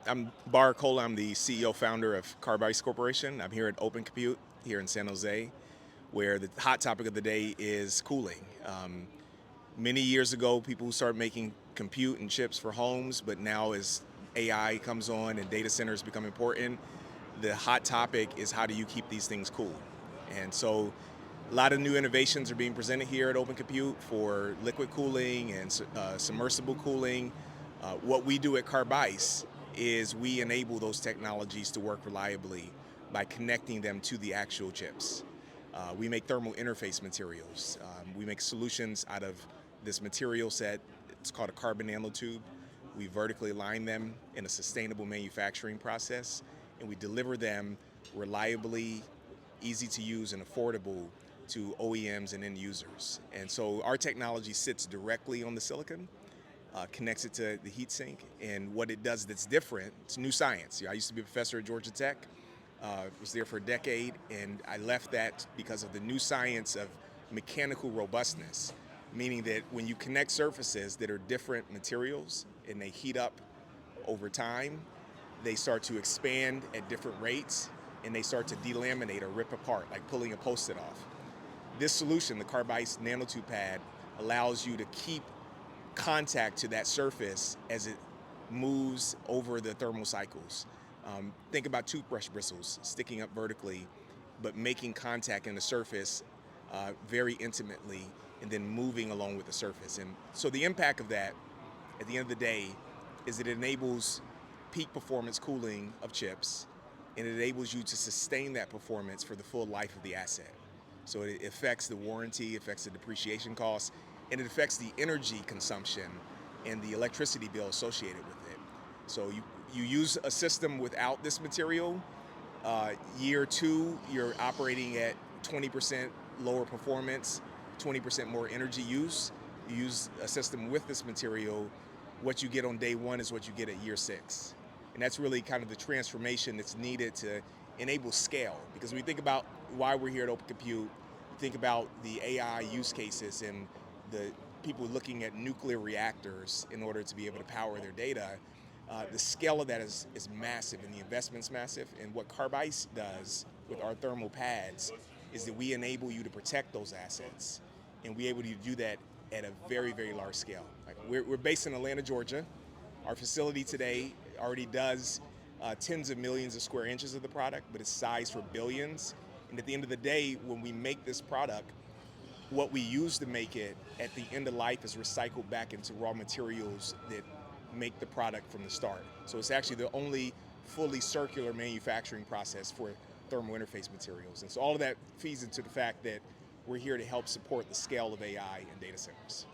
I'm Baratunde Cola. I'm the CEO founder of Carbice Corporation. I'm here at Open Compute here in San Jose, where the hot topic of the day is cooling. Many years ago, people started making compute and chips for homes, but now as AI comes on and data centers become important, the hot topic is how do you keep these things cool? And so a lot of new innovations are being presented here at Open Compute for liquid cooling and submersible cooling. What we do at Carbice is we enable those technologies to work reliably by connecting them to the actual chips. We make thermal interface materials. We make solutions out of this material set. It's called a carbon nanotube. We vertically align them in a sustainable manufacturing process, and we deliver them reliably, easy to use, and affordable to OEMs and end users. And so our technology sits directly on the silicon, connects it to the heatsink, and what it does that's different, it's new science. I used to be a professor at Georgia Tech, was there for a decade, and I left that because of the new science of mechanical robustness, meaning that when you connect surfaces that are different materials and they heat up over time, they start to expand at different rates and they start to delaminate or rip apart, like pulling a Post-it off. This solution, the Carbice nanotube pad, allows you to keep contact to that surface as it moves over the thermal cycles. Think about toothbrush bristles sticking up vertically, but making contact in the surface very intimately and then moving along with the surface. And so the impact of that at the end of the day is it enables peak performance cooling of chips, and it enables you to sustain that performance for the full life of the asset. So it affects the warranty, affects the depreciation costs, and it affects the energy consumption and the electricity bill associated with it. So you use a system without this material, year two, you're operating at 20% lower performance, 20% more energy use. You use a system with this material, what you get on day one is what you get at year six. And that's really kind of the transformation that's needed to enable scale. Because when you think about why we're here at Open Compute, you think about the AI use cases and the people looking at nuclear reactors in order to be able to power their data. The scale of that is massive and the investment's massive. And what Carbice does with our thermal pads is that we enable you to protect those assets. And we're able to do that at a very, very large scale. Like we're based in Atlanta, Georgia. Our facility today already does tens of millions of square inches of the product, but it's sized for billions. And at the end of the day, when we make this product, what we use to make it at the end of life is recycled back into raw materials that make the product from the start. So it's actually the only fully circular manufacturing process for thermal interface materials. And so all of that feeds into the fact that we're here to help support the scale of AI in data centers.